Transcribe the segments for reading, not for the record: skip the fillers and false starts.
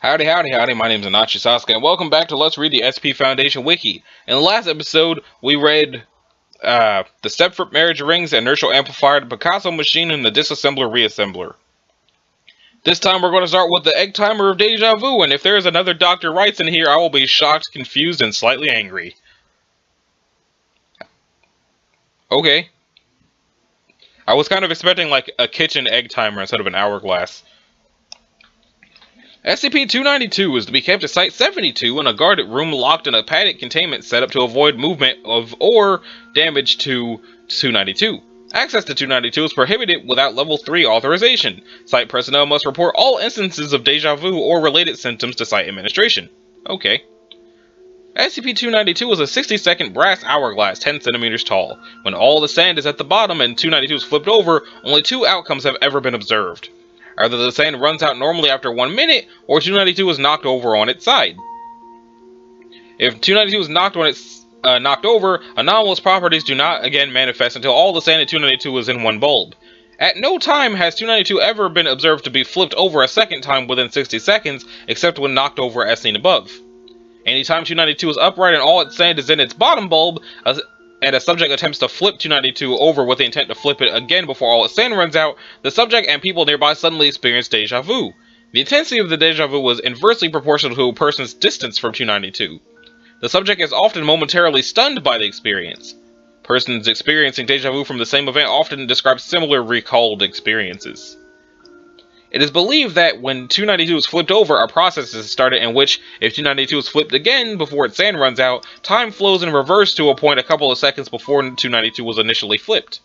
Howdy, howdy, howdy, my name is Sasuke, and welcome back to Let's Read the SCP Foundation Wiki. In the last episode, we read the Stepford Marriage Rings, Inertial Amplifier, the Picasso Machine, and the Disassembler Reassembler. This time we're going to start with the Egg Timer of Deja Vu, and if there is another Dr. Wrights in here, I will be shocked, confused, and slightly angry. Okay. I was kind of expecting like a kitchen egg timer instead of an hourglass. SCP-292 is to be kept at Site-72 in a guarded room locked in a padded containment setup to avoid movement of or damage to 292. Access to 292 is prohibited without Level 3 authorization. Site personnel must report all instances of deja vu or related symptoms to Site administration. Okay. SCP-292 is a 60-second brass hourglass 10 centimeters tall. When all the sand is at the bottom and 292 is flipped over, only two outcomes have ever been observed. Either the sand runs out normally after 1 minute, or 292 is knocked over on its side. If 292 is knocked over, anomalous properties do not again manifest until all the sand in 292 is in one bulb. At no time has 292 ever been observed to be flipped over a second time within 60 seconds, except when knocked over as seen above. Anytime 292 is upright and all its sand is in its bottom bulb, and a subject attempts to flip 292 over with the intent to flip it again before all its sand runs out, the subject and people nearby suddenly experience deja vu. The intensity of the deja vu was inversely proportional to a person's distance from 292. The subject is often momentarily stunned by the experience. Persons experiencing deja vu from the same event often describe similar recalled experiences. It is believed that when 292 is flipped over, a process is started in which, if 292 is flipped again before its sand runs out, time flows in reverse to a point a couple of seconds before 292 was initially flipped.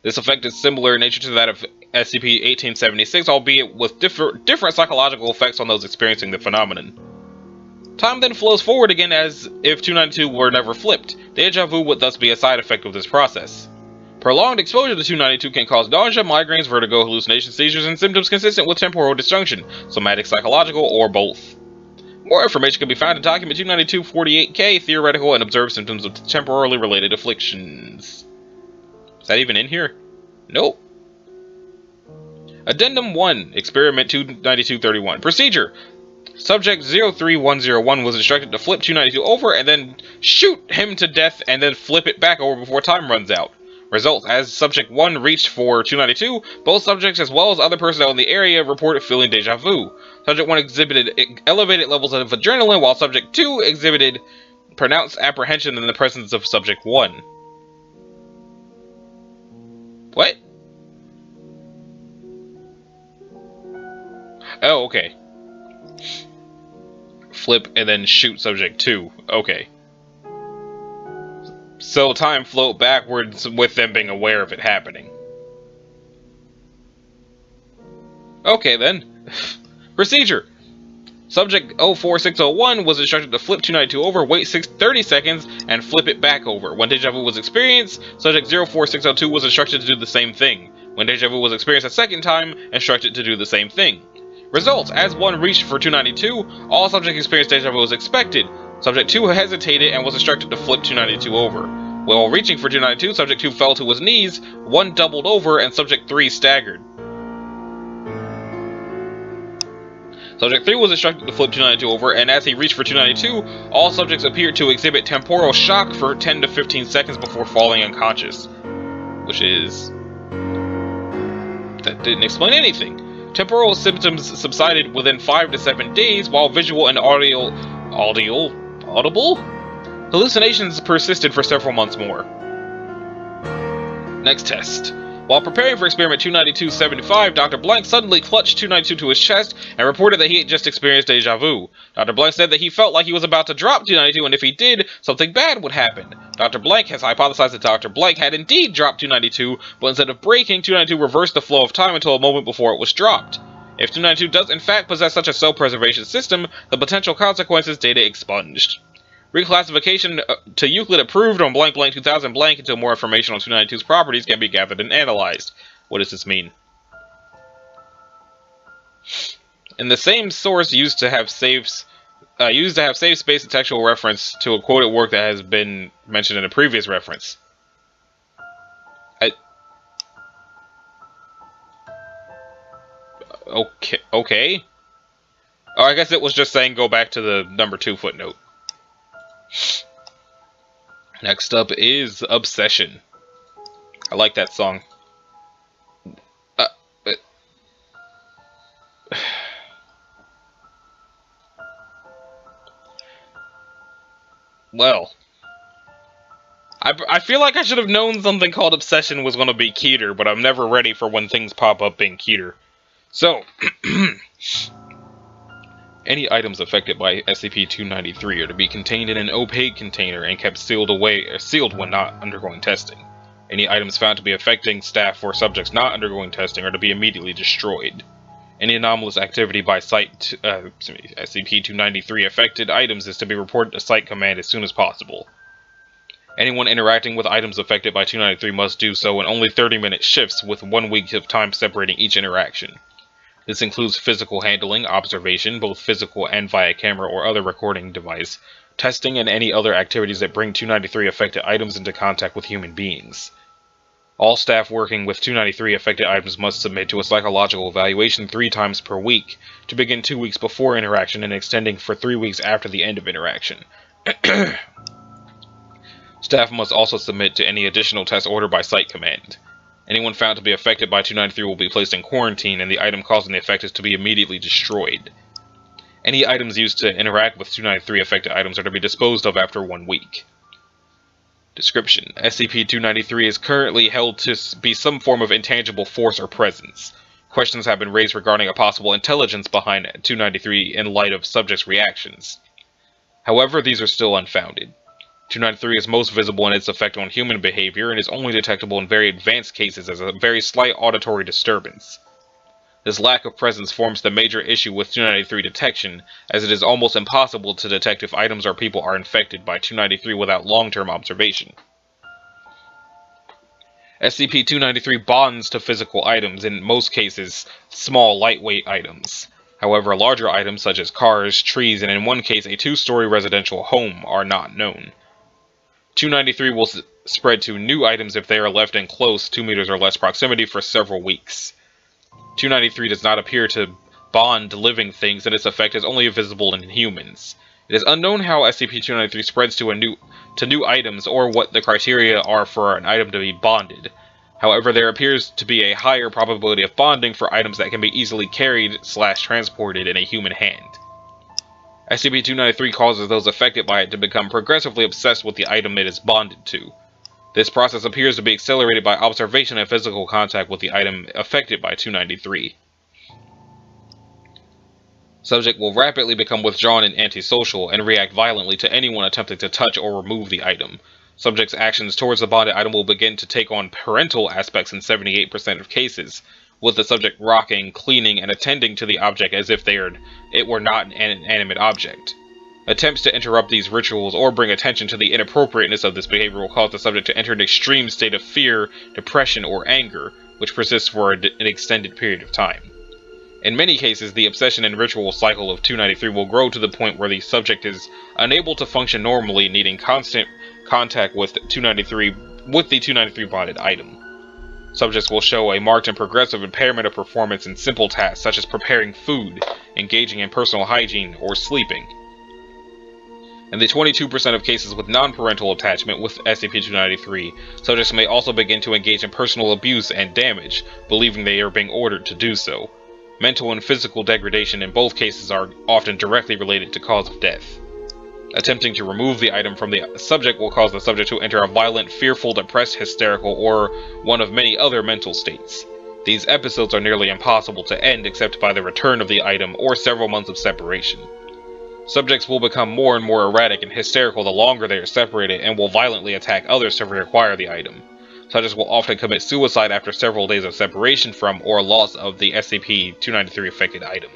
This effect is similar in nature to that of SCP-1876, albeit with different psychological effects on those experiencing the phenomenon. Time then flows forward again as if 292 were never flipped. Deja vu would thus be a side effect of this process. Prolonged exposure to 292 can cause nausea, migraines, vertigo, hallucinations, seizures, and symptoms consistent with temporal disjunction, somatic, psychological, or both. More information can be found in Document 292-48K, Theoretical and Observed Symptoms of Temporally Related Afflictions. Is that even in here? Nope. Addendum 1, Experiment 292-31. Procedure. Subject 03101 was instructed to flip 292 over and then shoot him to death and then flip it back over before time runs out. Result: as Subject 1 reached for 292, both subjects as well as other personnel in the area reported feeling deja vu. Subject 1 exhibited elevated levels of adrenaline, while Subject 2 exhibited pronounced apprehension in the presence of Subject 1. What? Oh, okay. Flip and then shoot Subject 2. Okay. So time flowed backwards with them being aware of it happening. Okay then. Procedure. Subject 04601 was instructed to flip 292 over, wait 30 seconds, and flip it back over. When deja vu was experienced, Subject 04602 was instructed to do the same thing. When deja vu was experienced a second time, instructed to do the same thing. Results: as 1 reached for 292, all subjects experienced deja vu as expected. Subject 2 hesitated and was instructed to flip 292 over. While reaching for 292, Subject 2 fell to his knees, 1 doubled over, and Subject 3 staggered. Subject 3 was instructed to flip 292 over, and as he reached for 292, all subjects appeared to exhibit temporal shock for 10 to 15 seconds before falling unconscious. Which is... that didn't explain anything. Temporal symptoms subsided within 5 to 7 days, while visual and audible hallucinations persisted for several months more. Next test. While preparing for Experiment 292-75, Dr. Blank suddenly clutched 292 to his chest and reported that he had just experienced deja vu. Dr. Blank said that he felt like he was about to drop 292, and if he did, something bad would happen. Dr. Blank has hypothesized that Dr. Blank had indeed dropped 292, but instead of breaking, 292 reversed the flow of time until a moment before it was dropped. If 292 does in fact possess such a self-preservation system, the potential consequences data expunged. Reclassification to Euclid approved on blank blank 2000 blank until more information on 292's properties can be gathered and analyzed. What does this mean? In the same source used to have safe space and textual reference to a quoted work that has been mentioned in a previous reference. Okay. Oh, I guess it was just saying go back to the number 2 footnote. Next up is Obsession. I like that song. But well, I feel like I should have known something called Obsession was going to be Keter, but I'm never ready for when things pop up being Keter. So, any items affected by SCP-293 are to be contained in an opaque container and kept sealed away, or sealed when not undergoing testing. Any items found to be affecting staff or subjects not undergoing testing are to be immediately destroyed. Any anomalous activity by SCP-293 affected items is to be reported to Site Command as soon as possible. Anyone interacting with items affected by 293 must do so in only 30-minute shifts with 1 week of time separating each interaction. This includes physical handling, observation, both physical and via camera or other recording device, testing, and any other activities that bring 293 affected items into contact with human beings. All staff working with 293 affected items must submit to a psychological evaluation 3 times per week, to begin 2 weeks before interaction and extending for 3 weeks after the end of interaction. Staff must also submit to any additional tests ordered by Site Command. Anyone found to be affected by 293 will be placed in quarantine, and the item causing the effect is to be immediately destroyed. Any items used to interact with 293 affected items are to be disposed of after 1 week. Description: SCP-293 is currently held to be some form of intangible force or presence. Questions have been raised regarding a possible intelligence behind 293 in light of subjects' reactions. However, these are still unfounded. 293 is most visible in its effect on human behavior and is only detectable in very advanced cases as a very slight auditory disturbance. This lack of presence forms the major issue with 293 detection, as it is almost impossible to detect if items or people are infected by 293 without long-term observation. SCP-293 bonds to physical items, in most cases small, lightweight items. However, larger items such as cars, trees, and in one case a 2-story residential home are not known. 293 will spread to new items if they are left in close 2 meters or less proximity for several weeks. 293 does not appear to bond to living things, and its effect is only visible in humans. It is unknown how SCP-293 spreads to new items or what the criteria are for an item to be bonded. However, there appears to be a higher probability of bonding for items that can be easily carried/transported in a human hand. SCP-293 causes those affected by it to become progressively obsessed with the item it is bonded to. This process appears to be accelerated by observation and physical contact with the item affected by 293. Subject will rapidly become withdrawn and antisocial and react violently to anyone attempting to touch or remove the item. Subject's actions towards the bonded item will begin to take on parental aspects in 78% of cases, with the subject rocking, cleaning, and attending to the object as if it were not an inanimate object. Attempts to interrupt these rituals or bring attention to the inappropriateness of this behavior will cause the subject to enter an extreme state of fear, depression, or anger, which persists for an extended period of time. In many cases, the obsession and ritual cycle of 293 will grow to the point where the subject is unable to function normally, needing constant contact with the 293 bonded item. Subjects will show a marked and progressive impairment of performance in simple tasks such as preparing food, engaging in personal hygiene, or sleeping. In the 22% of cases with non-parental attachment with SCP-293, subjects may also begin to engage in personal abuse and damage, believing they are being ordered to do so. Mental and physical degradation in both cases are often directly related to cause of death. Attempting to remove the item from the subject will cause the subject to enter a violent, fearful, depressed, hysterical, or one of many other mental states. These episodes are nearly impossible to end except by the return of the item or several months of separation. Subjects will become more and more erratic and hysterical the longer they are separated and will violently attack others to reacquire the item. Subjects will often commit suicide after several days of separation from or loss of the SCP-293 affected item.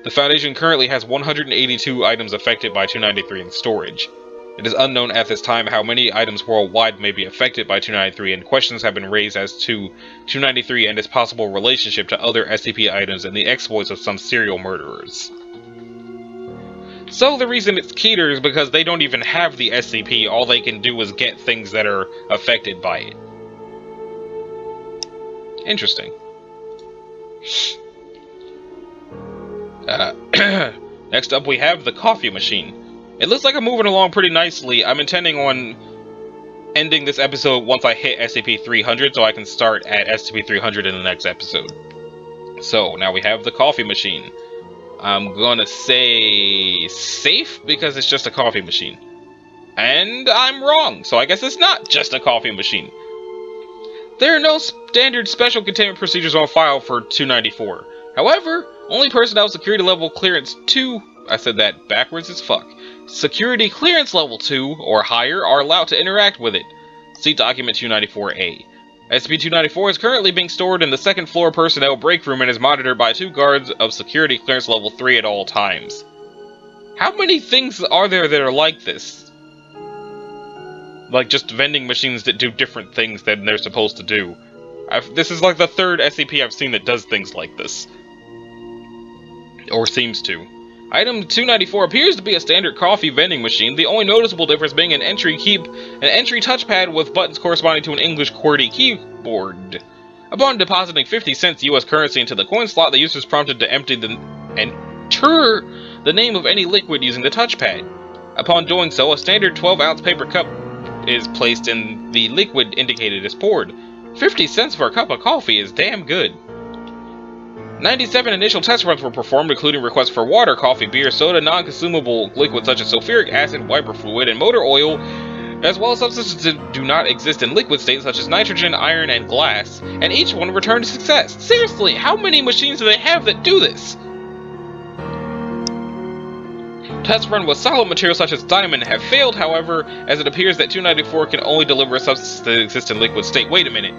The Foundation currently has 182 items affected by 293 in storage. It is unknown at this time how many items worldwide may be affected by 293, and questions have been raised as to 293 and its possible relationship to other SCP items and the exploits of some serial murderers. So the reason it's Keter is because they don't even have the SCP, all they can do is get things that are affected by it. Interesting. Next up, we have the coffee machine. It looks like I'm moving along pretty nicely. I'm intending on ending this episode once I hit SCP-300, so I can start at SCP-300 in the next episode. So, now we have the coffee machine. I'm gonna say safe, because it's just a coffee machine. And I'm wrong, so I guess it's not just a coffee machine. There are no standard special containment procedures on file for 294. However, only personnel security level clearance 2, I said that backwards as fuck, security clearance level 2 or higher are allowed to interact with it. See document 294A. SCP-294 is currently being stored in the second floor personnel break room and is monitored by 2 guards of security clearance level 3 at all times. How many things are there that are like this? Like just vending machines that do different things than they're supposed to do. This is like the 3rd SCP I've seen that does things like this. Or seems to. Item 294 appears to be a standard coffee vending machine, the only noticeable difference being an entry touchpad with buttons corresponding to an English QWERTY keyboard. Upon depositing 50 cents US currency into the coin slot, the user is prompted to enter the name of any liquid using the touchpad. Upon doing so, a standard 12-ounce paper cup is placed in the liquid indicated as poured. 50 cents for a cup of coffee is damn good. 97 initial test runs were performed, including requests for water, coffee, beer, soda, non-consumable liquids such as sulfuric acid, wiper fluid, and motor oil, as well as substances that do not exist in liquid state such as nitrogen, iron, and glass, and each one returned a success. Seriously, how many machines do they have that do this? Test run with solid materials such as diamond have failed, however, as it appears that 294 can only deliver a substance that exists in liquid state. Wait a minute.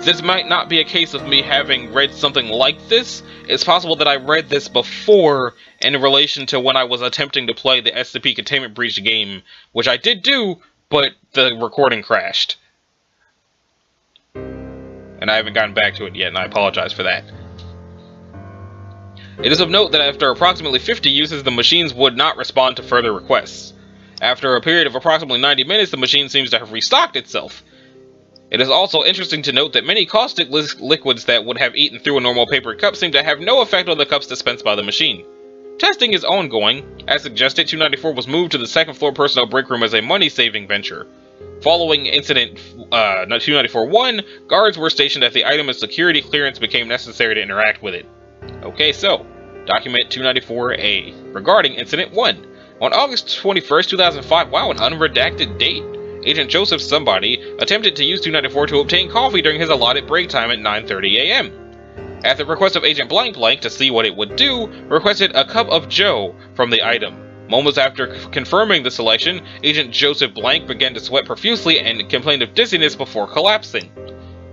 This might not be a case of me having read something like this. It's possible that I read this before in relation to when I was attempting to play the SCP Containment Breach game, which I did do, but the recording crashed. And I haven't gotten back to it yet, and I apologize for that. It is of note that after approximately 50 uses, the machines would not respond to further requests. After a period of approximately 90 minutes, the machine seems to have restocked itself. It is also interesting to note that many caustic liquids that would have eaten through a normal paper cup seem to have no effect on the cups dispensed by the machine. Testing is ongoing. As suggested, 294 was moved to the second floor personnel break room as a money-saving venture. Following incident 294-1, guards were stationed at the item as security clearance became necessary to interact with it. Okay, so, document 294A. Regarding incident 1. On August 21st, 2005, wow, an unredacted date. Agent Joseph Somebody attempted to use 294 to obtain coffee during his allotted break time at 9:30 a.m. At the request of Agent Blank Blank to see what it would do, requested a cup of Joe from the item. Moments after confirming the selection, Agent Joseph Blank began to sweat profusely and complained of dizziness before collapsing.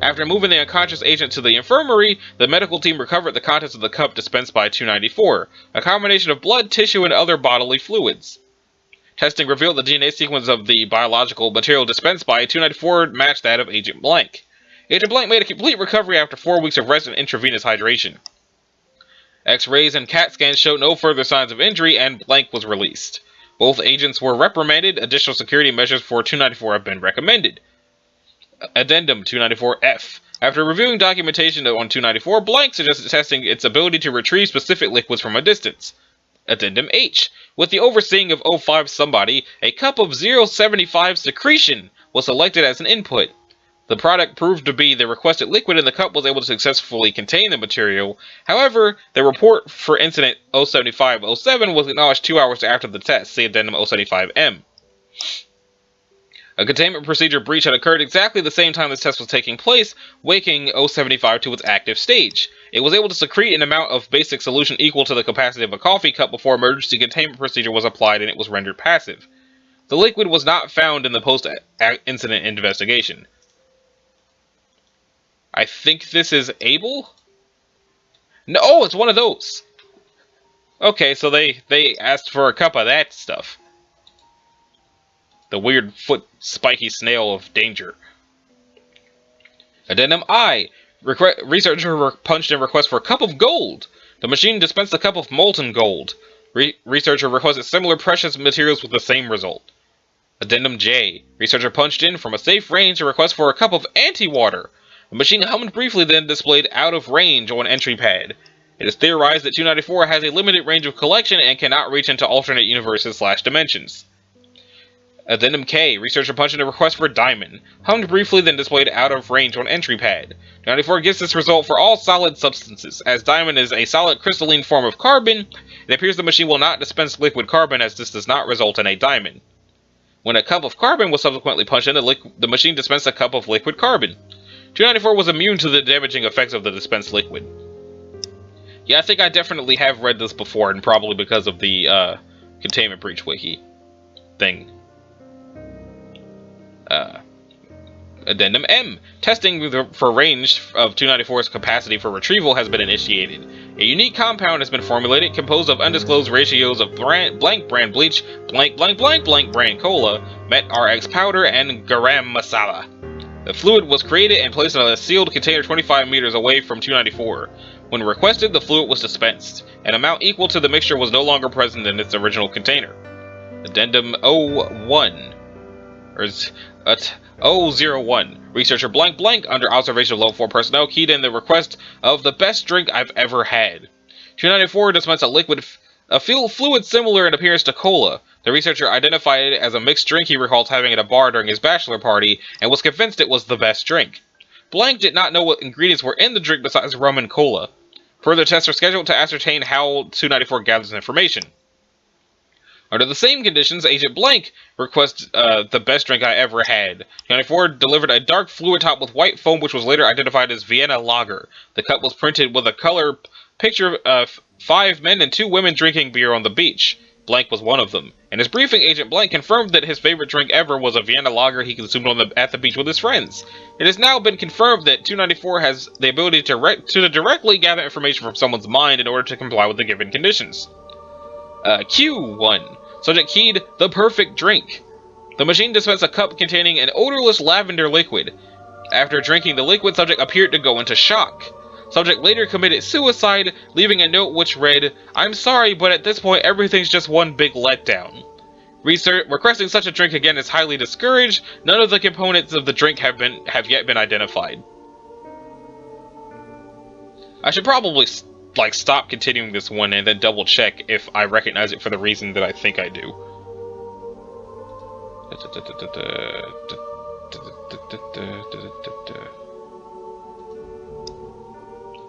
After moving the unconscious agent to the infirmary, the medical team recovered the contents of the cup dispensed by 294, a combination of blood, tissue, and other bodily fluids. Testing revealed the DNA sequence of the biological material dispensed by 294 matched that of Agent Blank. Agent Blank made a complete recovery after 4 weeks of rest and intravenous hydration. X-rays and CAT scans showed no further signs of injury, and Blank was released. Both agents were reprimanded. Additional security measures for 294 have been recommended. Addendum 294-F. After reviewing documentation on 294, Blank suggested testing its ability to retrieve specific liquids from a distance. Addendum H. With the overseeing of 05 Somebody, a cup of 075 secretion was selected as an input. The product proved to be the requested liquid, and the cup was able to successfully contain the material. However, the report for incident 075-07 was acknowledged 2 hours after the test. See Addendum 075-M. A containment procedure breach had occurred exactly the same time this test was taking place, waking 075 to its active stage. It was able to secrete an amount of basic solution equal to the capacity of a coffee cup before emergency containment procedure was applied and it was rendered passive. The liquid was not found in the post-incident investigation. I think this is Able? No, oh, it's one of those! Okay, so they asked for a cup of that stuff. The weird foot spiky snail of danger. Addendum I. Researcher punched in request for a cup of gold. The machine dispensed a cup of molten gold. Researcher requested similar precious materials with the same result. Addendum J. Researcher punched in from a safe range a request for a cup of anti-water. The machine hummed briefly, then displayed out of range on entry pad. It is theorized that 294 has a limited range of collection and cannot reach into alternate universes/dimensions. Addendum K. Researcher punched in a request for Diamond. Hummed briefly, then displayed out of range on entry pad. 294 gets this result for all solid substances. As Diamond is a solid crystalline form of carbon, it appears the machine will not dispense liquid carbon, as this does not result in a diamond. When a cup of carbon was subsequently punched in, the machine dispensed a cup of liquid carbon. 294 was immune to the damaging effects of the dispensed liquid. Yeah, I think I definitely have read this before, and probably because of the Containment Breach Wiki thing. Addendum M. Testing for range of 294's capacity for retrieval has been initiated. A unique compound has been formulated, composed of undisclosed ratios of blank brand bleach, blank brand cola, met RX powder, and garam masala. The fluid was created and placed in a sealed container 25 meters away from 294. When requested, the fluid was dispensed. An amount equal to the mixture was no longer present in its original container. Addendum 01. Or 001. Researcher under observation of level 4 personnel keyed in the request of the best drink I've ever had. 294 dispensed a fluid similar in appearance to cola. The researcher identified it as a mixed drink he recalls having at a bar during his bachelor party and was convinced it was the best drink. Blank did not know what ingredients were in the drink besides rum and cola. Further tests are scheduled to ascertain how 294 gathers information. Under the same conditions, Agent Blank requests the best drink I ever had. 294 delivered a dark fluid top with white foam, which was later identified as Vienna Lager. The cup was printed with a color picture of 5 men and 2 women drinking beer on the beach. Blank was one of them. In his briefing, Agent Blank confirmed that his favorite drink ever was a Vienna Lager he consumed at the beach with his friends. It has now been confirmed that 294 has the ability to directly gather information from someone's mind in order to comply with the given conditions. Q1. Subject keyed the perfect drink. The machine dispensed a cup containing an odorless lavender liquid. After drinking the liquid, subject appeared to go into shock. Subject later committed suicide, leaving a note which read, "I'm sorry, but at this point everything's just one big letdown." Requesting such a drink again is highly discouraged. None of the components of the drink have yet been identified. I should probably stop continuing this one and then double check if I recognize it for the reason that I think I do.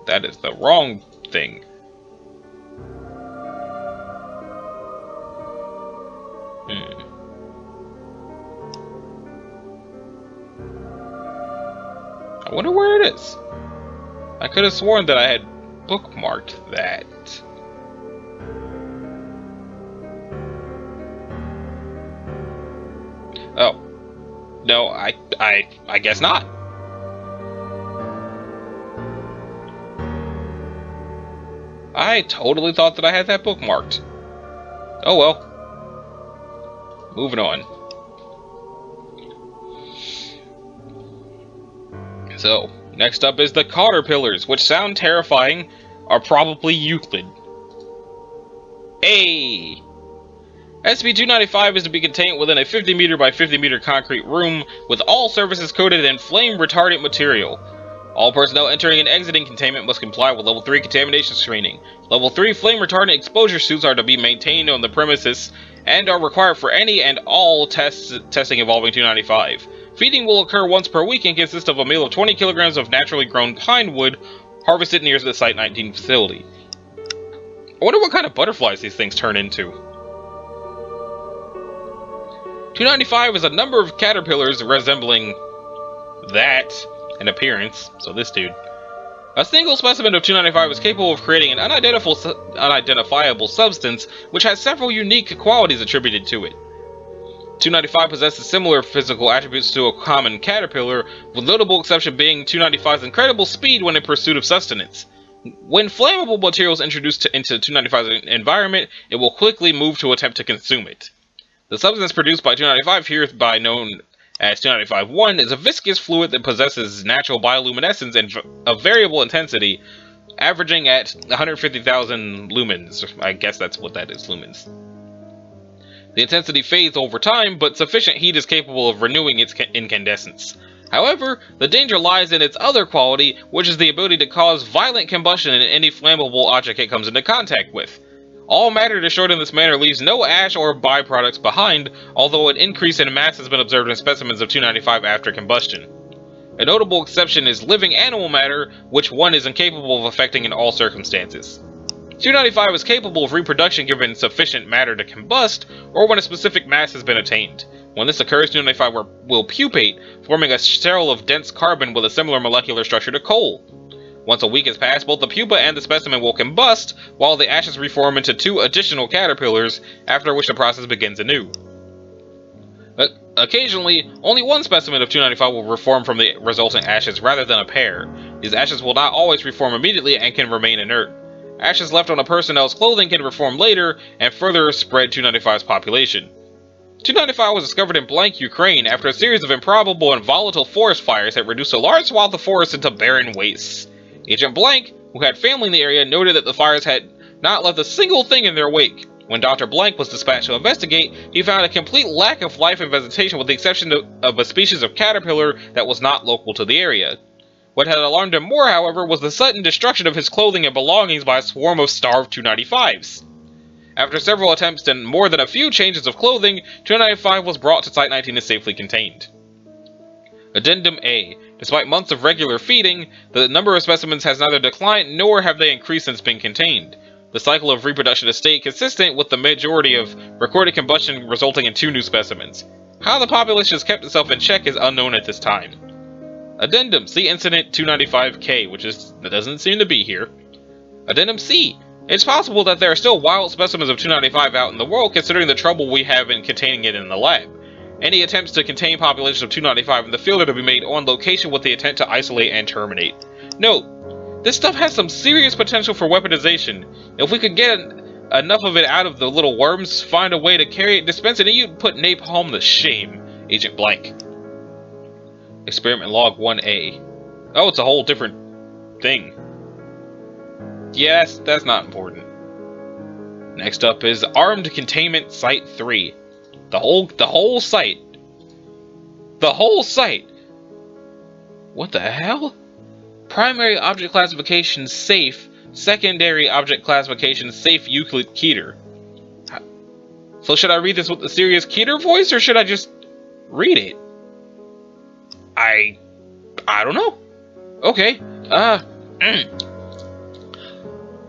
That is the wrong thing. I wonder where it is. I could have sworn that I had bookmarked that. Oh. No, I guess not. I totally thought that I had that bookmarked. Oh well. Moving on. So, next up is the caterpillars, which sound terrifying, are probably Euclid. Hey! SCP-295 is to be contained within a 50 meter by 50 meter concrete room, with all surfaces coated in flame-retardant material. All personnel entering and exiting containment must comply with Level 3 contamination screening. Level 3 flame-retardant exposure suits are to be maintained on the premises, and are required for any and all testing involving 295. Feeding will occur once per week and consist of a meal of 20 kilograms of naturally grown pine wood harvested near the Site 19 facility. I wonder what kind of butterflies these things turn into. 295 is a number of caterpillars resembling that in appearance, so this dude. A single specimen of 295 is capable of creating an unidentifiable substance which has several unique qualities attributed to it. 295 possesses similar physical attributes to a common caterpillar, with notable exception being 295's incredible speed when in pursuit of sustenance. When flammable material is introduced into 295's environment, it will quickly move to attempt to consume it. The substance produced by 295, hereby known as 295-1, is a viscous fluid that possesses natural bioluminescence and of variable intensity, averaging at 150,000 lumens. I guess that's what that is, lumens. The intensity fades over time, but sufficient heat is capable of renewing its incandescence. However, the danger lies in its other quality, which is the ability to cause violent combustion in any flammable object it comes into contact with. All matter destroyed in this manner leaves no ash or byproducts behind, although an increase in mass has been observed in specimens of 295 after combustion. A notable exception is living animal matter, which one is incapable of affecting in all circumstances. 295 is capable of reproduction given sufficient matter to combust, or when a specific mass has been attained. When this occurs, 295 will pupate, forming a shell of dense carbon with a similar molecular structure to coal. Once a week has passed, both the pupa and the specimen will combust, while the ashes reform into 2 additional caterpillars, after which the process begins anew. Occasionally, only one specimen of 295 will reform from the resulting ashes rather than a pair. These ashes will not always reform immediately and can remain inert. Ashes left on a personnel's clothing can reform later and further spread 295's population. 295 was discovered in Blank, Ukraine, after a series of improbable and volatile forest fires had reduced a large swath of forest into barren wastes. Agent Blank, who had family in the area, noted that the fires had not left a single thing in their wake. When Dr. Blank was dispatched to investigate, he found a complete lack of life and vegetation with the exception of a species of caterpillar that was not local to the area. What had alarmed him more, however, was the sudden destruction of his clothing and belongings by a swarm of starved 295s. After several attempts and more than a few changes of clothing, 295 was brought to Site 19 and safely contained. Addendum A. Despite months of regular feeding, the number of specimens has neither declined nor have they increased since being contained. The cycle of reproduction has stayed consistent with the majority of recorded combustion resulting in 2 new specimens. How the population has kept itself in check is unknown at this time. Addendum. See Incident 295K, that doesn't seem to be here. Addendum C. It's possible that there are still wild specimens of 295 out in the world considering the trouble we have in containing it in the lab. Any attempts to contain populations of 295 in the field are to be made on location with the intent to isolate and terminate. Note, this stuff has some serious potential for weaponization. If we could get enough of it out of the little worms, find a way to carry it, dispense it, and you'd put napalm to shame. Agent Blank. Experiment Log 1A. Oh, it's a whole different thing. Yes, that's not important. Next up is Armed Containment Site 3. The whole site. The whole site! What the hell? Primary object classification safe. Secondary object classification safe Euclid Keter. So should I read this with the serious Keter voice, or should I just read it? I don't know. Okay.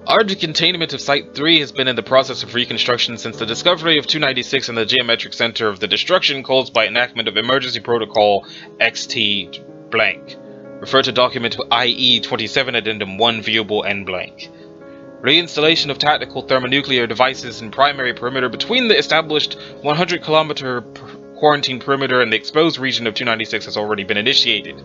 Armed containment of Site 3 has been in the process of reconstruction since the discovery of 296 in the geometric center of the destruction caused by enactment of Emergency Protocol XT blank. Refer to document IE 27 Addendum 1 viewable N blank. Reinstallation of tactical thermonuclear devices in primary perimeter between the established 100-kilometer quarantine perimeter and the exposed region of 296 has already been initiated.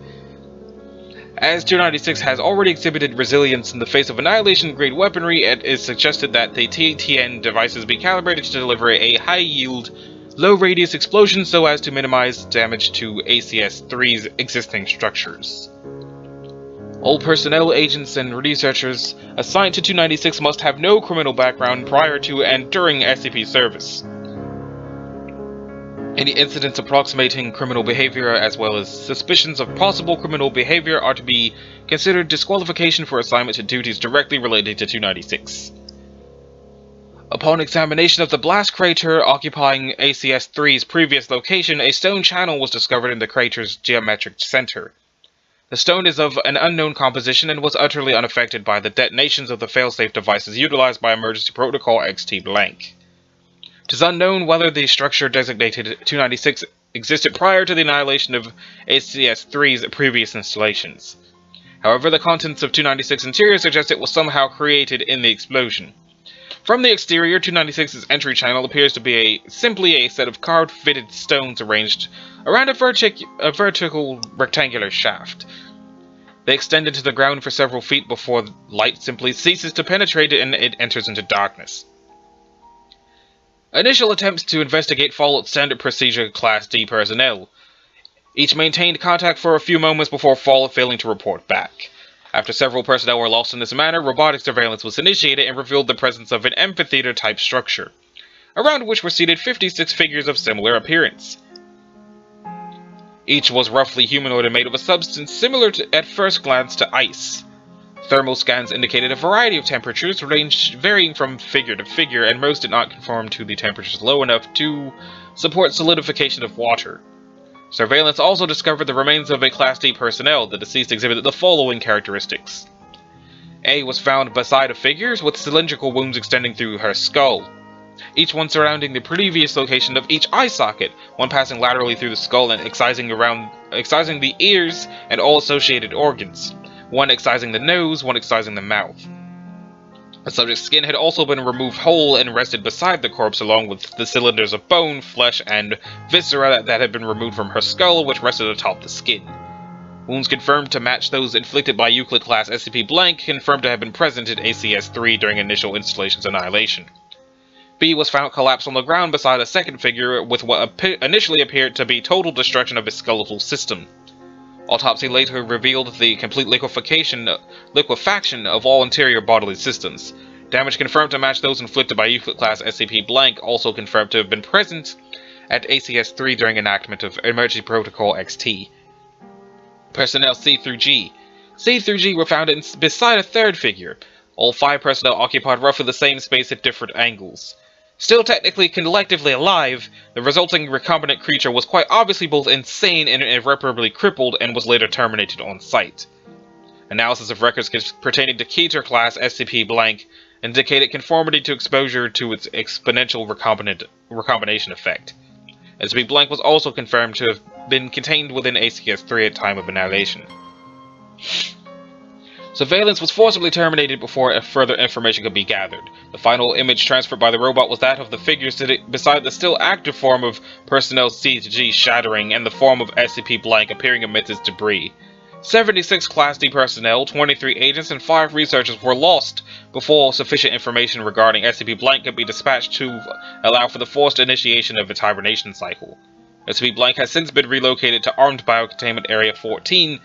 As 296 has already exhibited resilience in the face of annihilation-grade weaponry, it is suggested that the TTN devices be calibrated to deliver a high-yield, low-radius explosion so as to minimize damage to ACS-3's existing structures. All personnel, agents, and researchers assigned to 296 must have no criminal background prior to and during SCP service. Any incidents approximating criminal behavior as well as suspicions of possible criminal behavior are to be considered disqualification for assignment to duties directly related to 296. Upon examination of the blast crater occupying ACS-3's previous location, a stone channel was discovered in the crater's geometric center. The stone is of an unknown composition and was utterly unaffected by the detonations of the failsafe devices utilized by Emergency Protocol XT blank. It is unknown whether the structure designated 296 existed prior to the annihilation of ACS-3's previous installations. However, the contents of 296's interior suggest it was somehow created in the explosion. From the exterior, 296's entry channel appears to be simply a set of carved fitted stones arranged around a vertical rectangular shaft. They extend into the ground for several feet before light simply ceases to penetrate it and it enters into darkness. Initial attempts to investigate followed standard procedure Class D personnel. Each maintained contact for a few moments before failing to report back. After several personnel were lost in this manner, robotic surveillance was initiated and revealed the presence of an amphitheater-type structure, around which were seated 56 figures of similar appearance. Each was roughly humanoid and made of a substance similar to, at first glance, to ice. Thermal scans indicated a variety of temperatures, varying from figure to figure, and most did not conform to the temperatures low enough to support solidification of water. Surveillance also discovered the remains of a Class D personnel. The deceased exhibited the following characteristics. A was found beside a figure with cylindrical wounds extending through her skull, each one surrounding the previous location of each eye socket, one passing laterally through the skull and excising the ears and all associated organs, one excising the nose, one excising the mouth. The subject's skin had also been removed whole and rested beside the corpse, along with the cylinders of bone, flesh, and viscera that had been removed from her skull, which rested atop the skin. Wounds confirmed to match those inflicted by Euclid-class SCP-Blank confirmed to have been present in ACS-3 during initial installation's annihilation. B was found collapsed on the ground beside a second figure with what initially appeared to be total destruction of his skeletal system. Autopsy later revealed the complete liquefaction of all interior bodily systems. Damage confirmed to match those inflicted by Euclid-class SCP-Blank also confirmed to have been present at ACS-3 during enactment of Emergency Protocol XT. Personnel C through G. C through G were found beside a third figure. All 5 personnel occupied roughly the same space at different angles. Still technically collectively alive, the resulting recombinant creature was quite obviously both insane and irreparably crippled and was later terminated on site. Analysis of records pertaining to Keter-class SCP-Blank indicated conformity to exposure to its exponential recombination effect. SCP-Blank was also confirmed to have been contained within ACS-3 at time of annihilation. Surveillance was forcibly terminated before further information could be gathered. The final image transferred by the robot was that of the figure sitting beside the still active form of Personnel C to G shattering and the form of SCP-Blank appearing amidst its debris. 76 Class D personnel, 23 agents, and 5 researchers were lost before sufficient information regarding SCP-Blank could be dispatched to allow for the forced initiation of its hibernation cycle. SCP-Blank has since been relocated to Armed Biocontainment Area 14,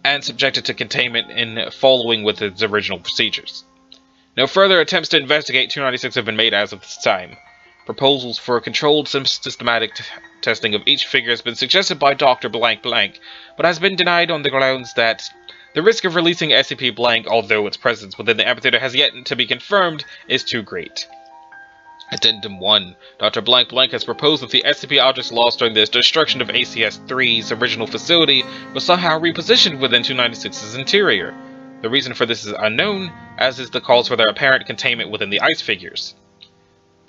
and subjected to containment in following with its original procedures. No further attempts to investigate 296 have been made as of this time. Proposals for a controlled systematic testing of each figure has been suggested by Dr. Blank Blank, but has been denied on the grounds that the risk of releasing SCP-Blank, although its presence within the amphitheater has yet to be confirmed, is too great. Addendum 1. Dr. Blank Blank has proposed that the SCP objects lost during the destruction of ACS-3's original facility was somehow repositioned within 296's interior. The reason for this is unknown, as is the cause for their apparent containment within the ice figures.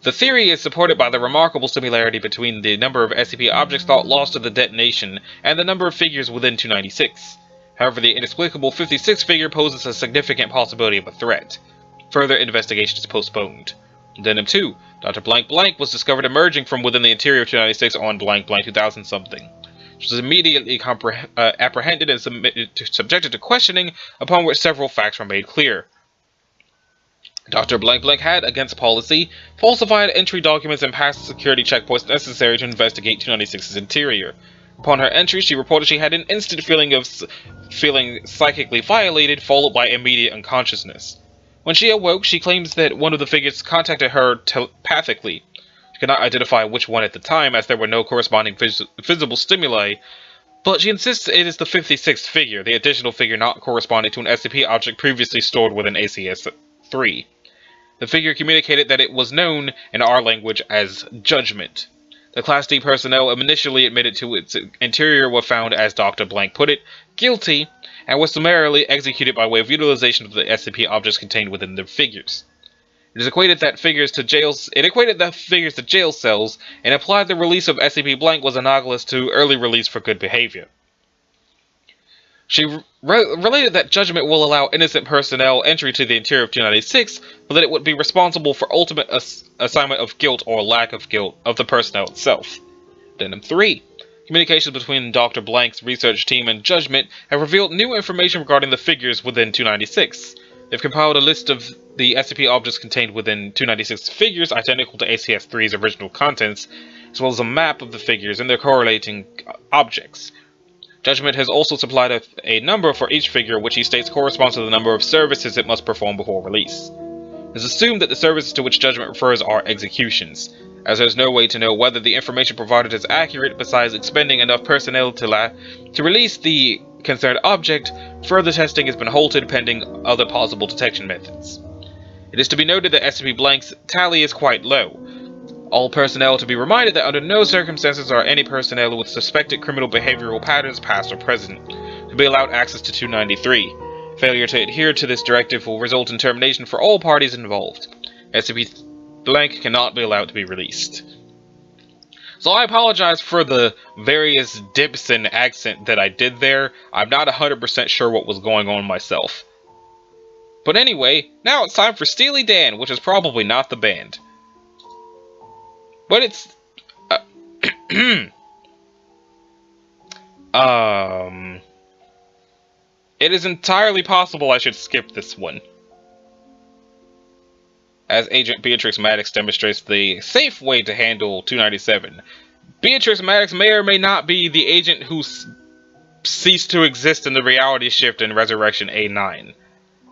The theory is supported by the remarkable similarity between the number of SCP objects thought lost to the detonation and the number of figures within 296. However, the inexplicable 56 figure poses a significant possibility of a threat. Further investigation is postponed. Addendum 2. Dr. Blank Blank was discovered emerging from within the interior of 296 on blank blank 2000-something. She was immediately apprehended and subjected to questioning, upon which several facts were made clear. Dr. Blank Blank had, against policy, falsified entry documents and passed security checkpoints necessary to investigate 296's interior. Upon her entry, she reported she had an instant feeling of psychically violated, followed by immediate unconsciousness. When she awoke, she claims that one of the figures contacted her telepathically. She could not identify which one at the time, as there were no corresponding visible stimuli, but she insists it is the 56th figure, the additional figure not corresponding to an SCP object previously stored within ACS-3. The figure communicated that it was known in our language as Judgment. The Class D personnel initially admitted to its interior were found, as Dr. Blank put it, guilty, and was summarily executed by way of utilization of the SCP objects contained within the figures. It equated the figures to jail cells, and implied the release of SCP-Blank was analogous to early release for good behavior. She related that Judgment will allow innocent personnel entry to the interior of 296, but that it would be responsible for ultimate assignment of guilt or lack of guilt of the personnel itself. Addendum 3. Communications between Dr. Blank's research team and Judgment have revealed new information regarding the figures within 296. They've compiled a list of the SCP objects contained within 296 figures identical to ACS-3's original contents, as well as a map of the figures and their correlating objects. Judgment has also supplied a number for each figure, which he states corresponds to the number of services it must perform before release. It is assumed that the services to which Judgment refers are executions. as there's no way to know whether the information provided is accurate besides expending enough personnel to release the concerned object. Further testing has been halted pending other possible detection methods. It is to be noted that SCP-Blank's tally is quite low. All personnel to be reminded that under no circumstances are any personnel with suspected criminal behavioral patterns, past or present, to be allowed access to 293. Failure to adhere to this directive will result in termination for all parties involved. SCP-Blank cannot be allowed to be released. So I apologize for the various dips and accent that I did there. I'm not 100% sure what was going on myself. But anyway, now it's time for Steely Dan, which is probably not the band. But it's... it is entirely possible I should skip this one, as Agent Beatrix Maddox demonstrates the safe way to handle 297. Beatrix Maddox may or may not be the agent who ceased to exist in the reality shift in Resurrection A9.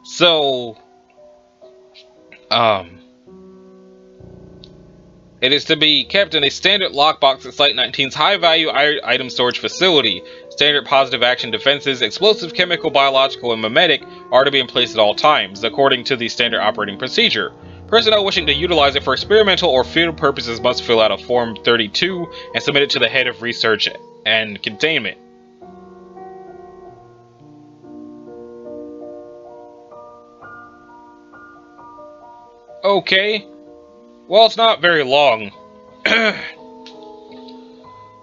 So, it is to be kept in a standard lockbox at Site-19's high-value item storage facility. Standard positive action defenses, explosive, chemical, biological, and mimetic are to be in place at all times, according to the standard operating procedure. Personnel wishing to utilize it for experimental or field purposes must fill out a Form 32 and submit it to the Head of Research and Containment. Okay. Well, it's not very long. The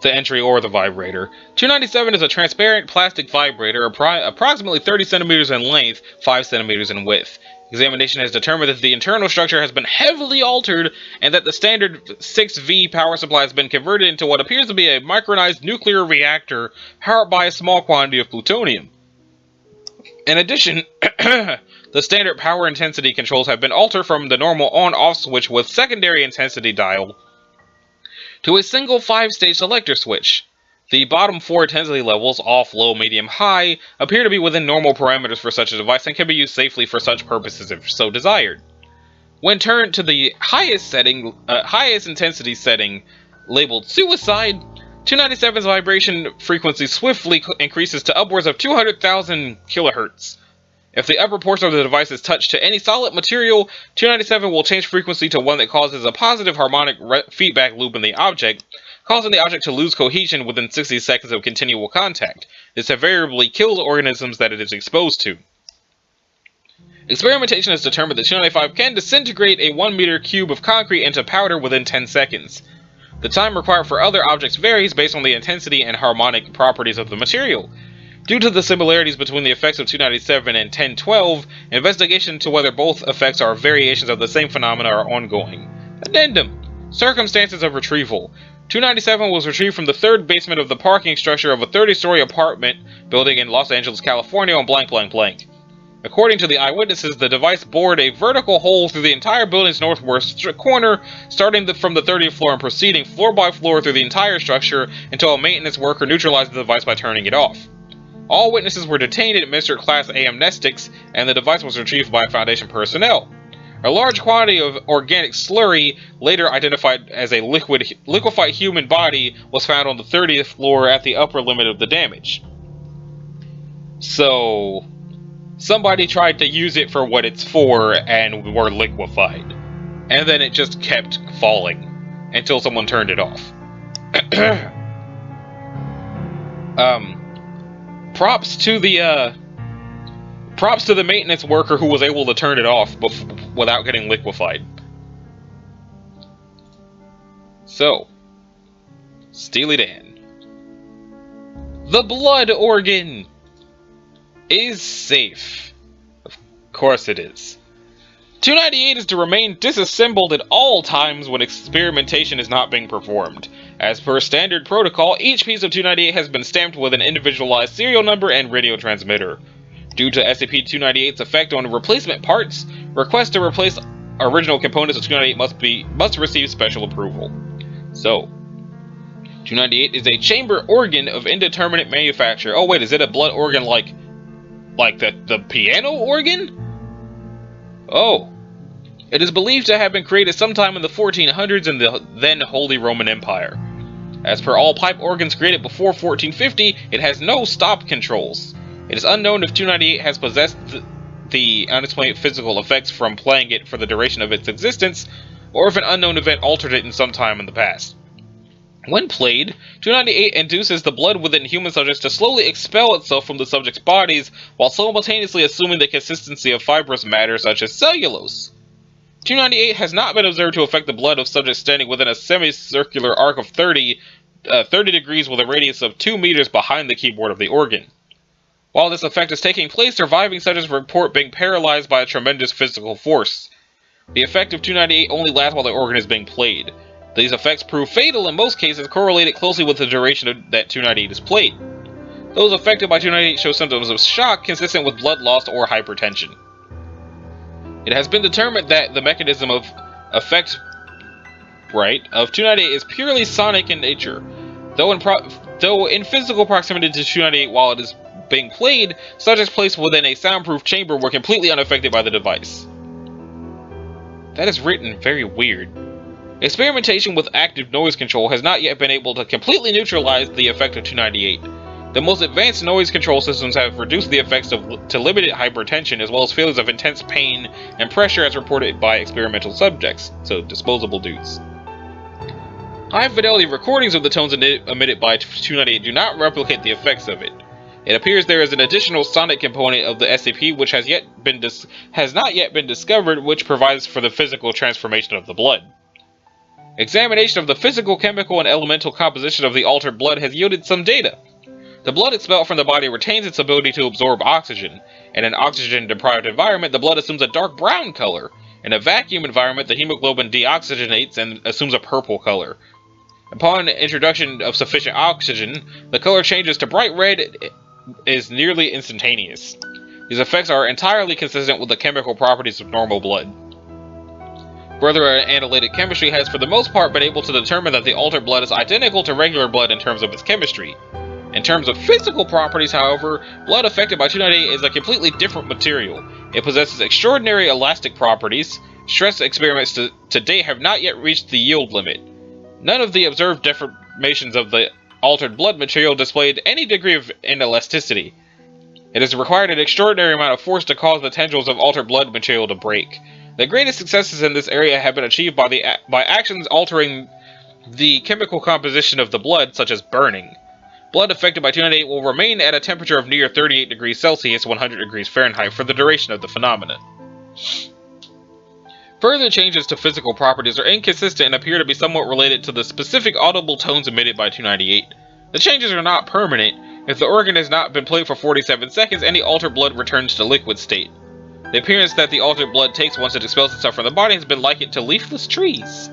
entry or the vibrator. 297 is a transparent plastic vibrator approximately 30 centimeters in length, 5 centimeters in width. Examination has determined that the internal structure has been heavily altered and that the standard 6V power supply has been converted into what appears to be a micronized nuclear reactor powered by a small quantity of plutonium. In addition, the standard power intensity controls have been altered from the normal on-off switch with secondary intensity dial to a single 5-stage selector switch. The bottom 4 intensity levels, off, low, medium, high, appear to be within normal parameters for such a device and can be used safely for such purposes if so desired. When turned to the highest intensity setting, labeled Suicide, 297's vibration frequency swiftly increases to upwards of 200,000 kHz. If the upper portion of the device is touched to any solid material, 297 will change frequency to one that causes a positive harmonic feedback loop in the object, causing the object to lose cohesion within 60 seconds of continual contact. This invariably kills organisms that it is exposed to. Experimentation has determined that 295 can disintegrate a 1 meter cube of concrete into powder within 10 seconds. The time required for other objects varies based on the intensity and harmonic properties of the material. Due to the similarities between the effects of 297 and 1012, investigation into whether both effects are variations of the same phenomena are ongoing. Addendum. Circumstances of retrieval. 297 was retrieved from the third basement of the parking structure of a 30-story apartment building in Los Angeles, California on blank blank blank. According to the eyewitnesses, the device bored a vertical hole through the entire building's northwest corner, starting from the 30th floor and proceeding floor by floor through the entire structure until a maintenance worker neutralized the device by turning it off. All witnesses were detained and administered Class A amnestics, and the device was retrieved by Foundation personnel. A large quantity of organic slurry, later identified as a liquefied human body, was found on the 30th floor at the upper limit of the damage. So, somebody tried to use it for what it's for and were liquefied. And then it just kept falling until someone turned it off. Props to the maintenance worker who was able to turn it off without getting liquefied. So, Steely Dan. The blood organ is safe. Of course it is. 298 is to remain disassembled at all times when experimentation is not being performed. As per standard protocol, each piece of 298 has been stamped with an individualized serial number and radio transmitter. Due to SCP-298's effect on replacement parts, requests to replace original components of 298 must receive special approval. So, 298 is a chamber organ of indeterminate manufacture. Oh wait, is it a blood organ like the piano organ? Oh, It is believed to have been created sometime in the 1400s in the then Holy Roman Empire. As per all pipe organs created before 1450, it has no stop controls. It is unknown if 298 has possessed the unexplained physical effects from playing it for the duration of its existence, or if an unknown event altered it in some time in the past. When played, 298 induces the blood within human subjects to slowly expel itself from the subject's bodies, while simultaneously assuming the consistency of fibrous matter such as cellulose. 298 has not been observed to affect the blood of subjects standing within a semicircular arc of 30 degrees with a radius of 2 meters behind the keyboard of the organ. While this effect is taking place, surviving subjects report being paralyzed by a tremendous physical force. The effect of 298 only lasts while the organ is being played. These effects prove fatal in most cases, correlated closely with the duration that 298 is played. Those affected by 298 show symptoms of shock consistent with blood loss or hypertension. It has been determined that the mechanism of effect of 298 is purely sonic in nature. Though in physical proximity to 298 while it is being played, subjects placed within a soundproof chamber were completely unaffected by the device. That is written very weird. Experimentation with active noise control has not yet been able to completely neutralize the effect of 298. The most advanced noise control systems have reduced the effects to limited hypertension as well as feelings of intense pain and pressure as reported by experimental subjects, so disposable dudes. High fidelity recordings of the tones emitted by 298 do not replicate the effects of it. It appears there is an additional sonic component of the SCP which has not yet been discovered, which provides for the physical transformation of the blood. Examination of the physical, chemical, and elemental composition of the altered blood has yielded some data. The blood expelled from the body retains its ability to absorb oxygen. In an oxygen-deprived environment, the blood assumes a dark brown color. In a vacuum environment, the hemoglobin deoxygenates and assumes a purple color. Upon introduction of sufficient oxygen, the color changes to bright red is nearly instantaneous. These effects are entirely consistent with the chemical properties of normal blood. Further, analytic chemistry has for the most part been able to determine that the altered blood is identical to regular blood in terms of its chemistry. In terms of physical properties, however, blood affected by 298 is a completely different material. It possesses extraordinary elastic properties. Stress experiments to date have not yet reached the yield limit. None of the observed deformations of the altered blood material displayed any degree of inelasticity. It has required an extraordinary amount of force to cause the tendrils of altered blood material to break. The greatest successes in this area have been achieved by actions altering the chemical composition of the blood, such as burning. Blood affected by 298 will remain at a temperature of near 38 degrees Celsius, 100 degrees Fahrenheit for the duration of the phenomenon. Further changes to physical properties are inconsistent and appear to be somewhat related to the specific audible tones emitted by 298. The changes are not permanent. If the organ has not been played for 47 seconds, any altered blood returns to liquid state. The appearance that the altered blood takes once it expels itself from the body has been likened to leafless trees.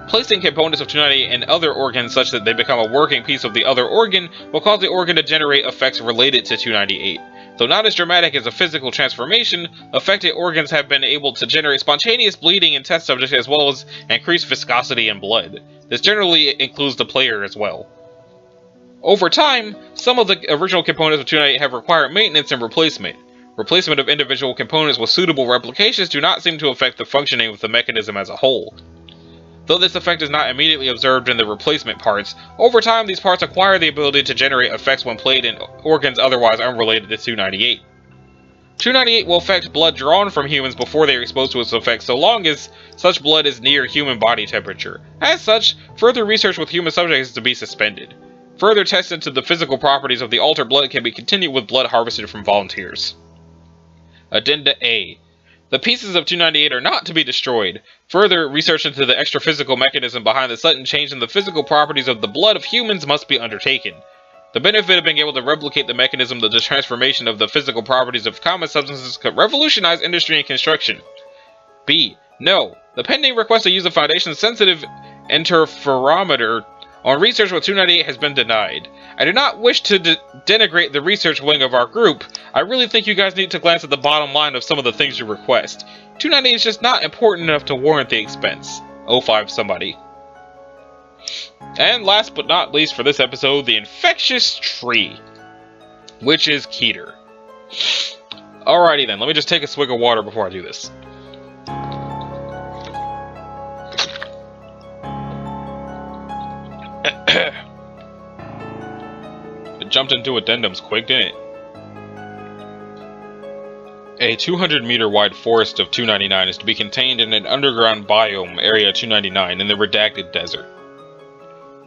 Placing components of 298 in other organs such that they become a working piece of the other organ will cause the organ to generate effects related to 298. Though not as dramatic as a physical transformation, affected organs have been able to generate spontaneous bleeding in test subjects as well as increased viscosity in blood. This generally includes the player as well. Over time, some of the original components of 298 have required maintenance and replacement. Replacement of individual components with suitable replications do not seem to affect the functioning of the mechanism as a whole. Though this effect is not immediately observed in the replacement parts, over time these parts acquire the ability to generate effects when played in organs otherwise unrelated to 298. 298 will affect blood drawn from humans before they are exposed to its effects so long as such blood is near human body temperature. As such, further research with human subjects is to be suspended. Further tests into the physical properties of the altered blood can be continued with blood harvested from volunteers. Addenda A. The pieces of 298 are not to be destroyed. Further research into the extra-physical mechanism behind the sudden change in the physical properties of the blood of humans must be undertaken. The benefit of being able to replicate the mechanism of the transformation of the physical properties of common substances could revolutionize industry and construction. B. No. The pending request to use the Foundation's sensitive interferometer on research with 298 has been denied. I do not wish to denigrate the research wing of our group. I really think you guys need to glance at the bottom line of some of the things you request. 298 is just not important enough to warrant the expense. 05 somebody. And last but not least for this episode, the infectious tree, which is Keter. Alrighty then, let me just take a swig of water before I do this. It jumped into addendums quick, didn't it? A 200-meter wide forest of 299 is to be contained in an underground biome, Area 299, in the Redacted Desert.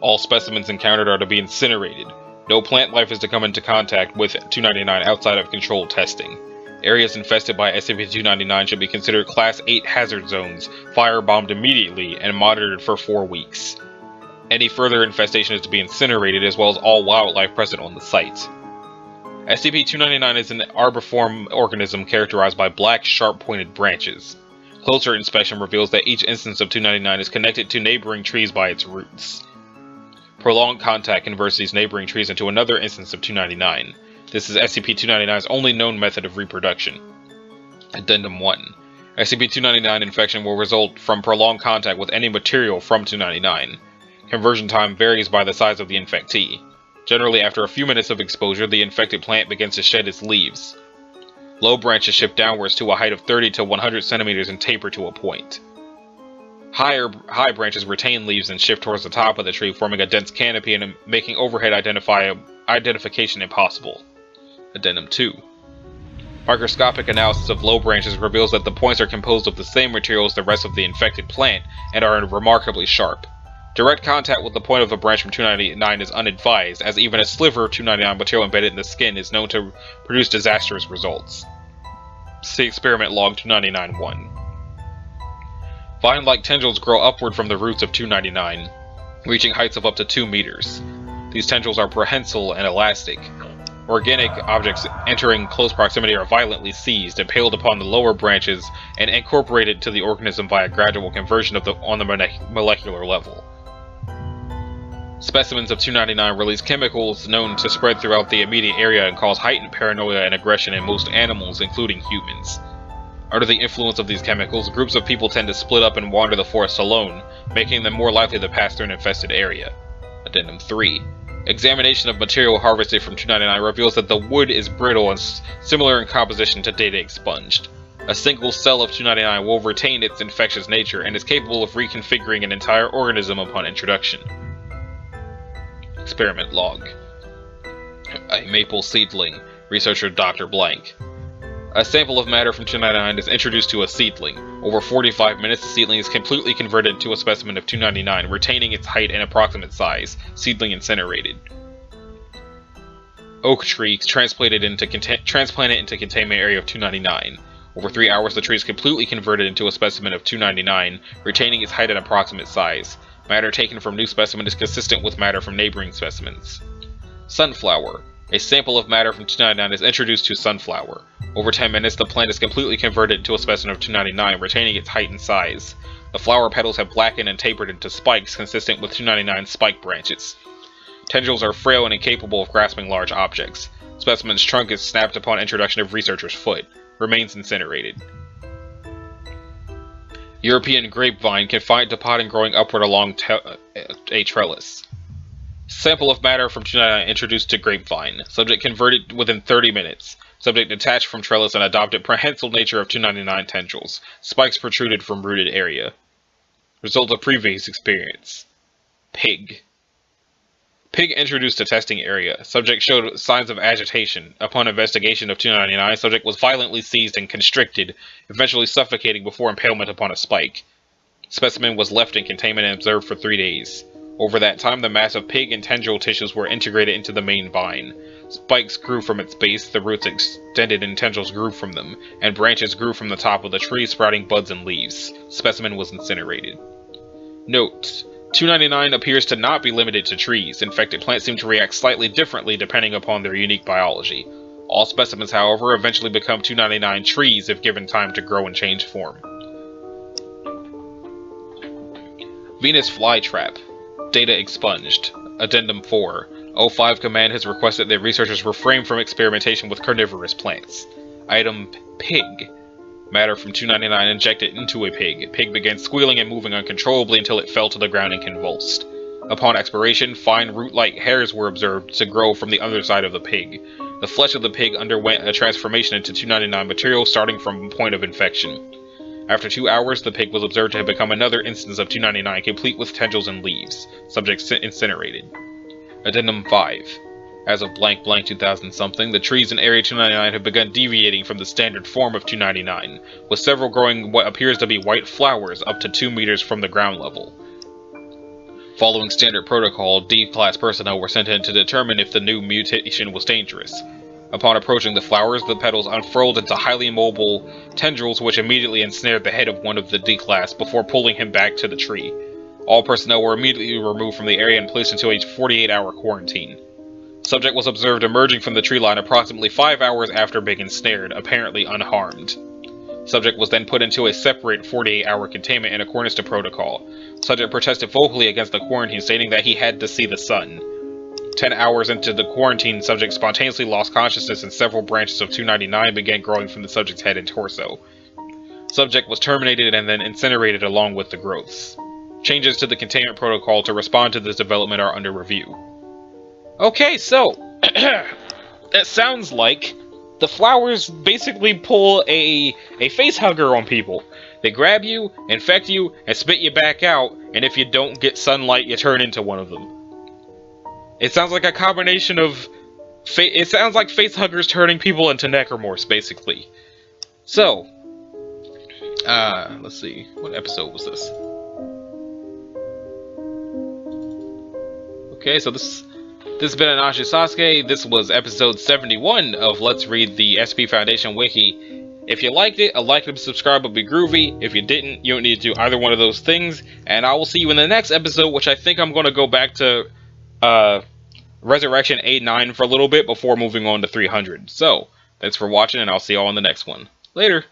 All specimens encountered are to be incinerated. No plant life is to come into contact with 299 outside of controlled testing. Areas infested by SCP-299 should be considered Class 8 hazard zones, firebombed immediately, and monitored for 4 weeks. Any further infestation is to be incinerated, as well as all wildlife present on the site. SCP-299 is an arbiform organism characterized by black, sharp-pointed branches. Closer inspection reveals that each instance of 299 is connected to neighboring trees by its roots. Prolonged contact converts these neighboring trees into another instance of 299. This is SCP-299's only known method of reproduction. Addendum 1. SCP-299 infection will result from prolonged contact with any material from 299. Conversion time varies by the size of the infectee. Generally, after a few minutes of exposure, the infected plant begins to shed its leaves. Low branches shift downwards to a height of 30 to 100 centimeters and taper to a point. High branches retain leaves and shift towards the top of the tree, forming a dense canopy and making overhead identification impossible. Addendum 2. Microscopic analysis of low branches reveals that the points are composed of the same material as the rest of the infected plant and are remarkably sharp. Direct contact with the point of the branch from 299 is unadvised, as even a sliver of 299 material embedded in the skin is known to produce disastrous results. See Experiment Log 299-1. Vine-like tendrils grow upward from the roots of 299, reaching heights of up to 2 meters. These tendrils are prehensile and elastic. Organic objects entering close proximity are violently seized, impaled upon the lower branches, and incorporated to the organism via gradual conversion on the molecular level. Specimens of 299 release chemicals known to spread throughout the immediate area and cause heightened paranoia and aggression in most animals, including humans. Under the influence of these chemicals, groups of people tend to split up and wander the forest alone, making them more likely to pass through an infested area. Addendum 3. Examination of material harvested from 299 reveals that the wood is brittle and similar in composition to data expunged. A single cell of 299 will retain its infectious nature and is capable of reconfiguring an entire organism upon introduction. Experiment Log. A maple seedling. Researcher Dr. Blank. A sample of matter from 299 is introduced to a seedling. Over 45 minutes, the seedling is completely converted into a specimen of 299, retaining its height and approximate size. Seedling incinerated. Oak tree transplanted into containment area of 299. Over 3 hours, the tree is completely converted into a specimen of 299, retaining its height and approximate size. Matter taken from new specimen is consistent with matter from neighboring specimens. Sunflower. A sample of matter from 299 is introduced to sunflower. Over 10 minutes, the plant is completely converted into a specimen of 299, retaining its height and size. The flower petals have blackened and tapered into spikes consistent with 299's spike branches. Tendrils are frail and incapable of grasping large objects. Specimen's trunk is snapped upon introduction of researcher's foot. Remains incinerated. European grapevine confined to pot and growing upward along a trellis. Sample of matter from 299 introduced to grapevine. Subject converted within 30 minutes. Subject detached from trellis and adopted prehensile nature of 299 tendrils. Spikes protruded from rooted area. Result of previous experience. Pig. Pig introduced to testing area. Subject showed signs of agitation. Upon investigation of 299, subject was violently seized and constricted, eventually suffocating before impalement upon a spike. Specimen was left in containment and observed for 3 days. Over that time, the mass of pig and tendril tissues were integrated into the main vine. Spikes grew from its base, the roots extended and tendrils grew from them, and branches grew from the top of the tree, sprouting buds and leaves. Specimen was incinerated. Note: 299 appears to not be limited to trees. Infected plants seem to react slightly differently depending upon their unique biology. All specimens, however, eventually become 299 trees if given time to grow and change form. Venus flytrap. Data expunged. Addendum 4. O5 Command has requested that researchers refrain from experimentation with carnivorous plants. Item Pig. Matter from 299 injected into a pig. Pig began squealing and moving uncontrollably until it fell to the ground and convulsed. Upon expiration, fine root-like hairs were observed to grow from the underside of the pig. The flesh of the pig underwent a transformation into 299 material starting from point of infection. After 2 hours, the pig was observed to have become another instance of 299, complete with tendrils and leaves. Subject incinerated. Addendum 5. As of blank 2000-something, the trees in Area 299 have begun deviating from the standard form of 299, with several growing what appears to be white flowers up to 2 meters from the ground level. Following standard protocol, D-Class personnel were sent in to determine if the new mutation was dangerous. Upon approaching the flowers, the petals unfurled into highly mobile tendrils which immediately ensnared the head of one of the D-Class before pulling him back to the tree. All personnel were immediately removed from the area and placed into a 48-hour quarantine. Subject was observed emerging from the tree line approximately 5 hours after being ensnared, apparently unharmed. Subject was then put into a separate 48-hour containment in accordance to protocol. Subject protested vocally against the quarantine, stating that he had to see the sun. 10 hours into the quarantine, subject spontaneously lost consciousness and several branches of 299 began growing from the subject's head and torso. Subject was terminated and then incinerated along with the growths. Changes to the containment protocol to respond to this development are under review. Okay, so, that sounds like the flowers basically pull a facehugger on people. They grab you, infect you, and spit you back out, and if you don't get sunlight, you turn into one of them. It sounds like a combination of... it sounds like facehuggers turning people into necromorphs, basically. So, let's see. What episode was this? Okay, so this has been Nausea Sasuke. This was episode 71 of Let's Read the SCP Foundation Wiki. If you liked it, a like and subscribe would be groovy. If you didn't, you don't need to do either one of those things. And I will see you in the next episode, which I think I'm going to go back to Resurrection A9 for a little bit before moving on to 300. So, thanks for watching, and I'll see y'all in the next one. Later!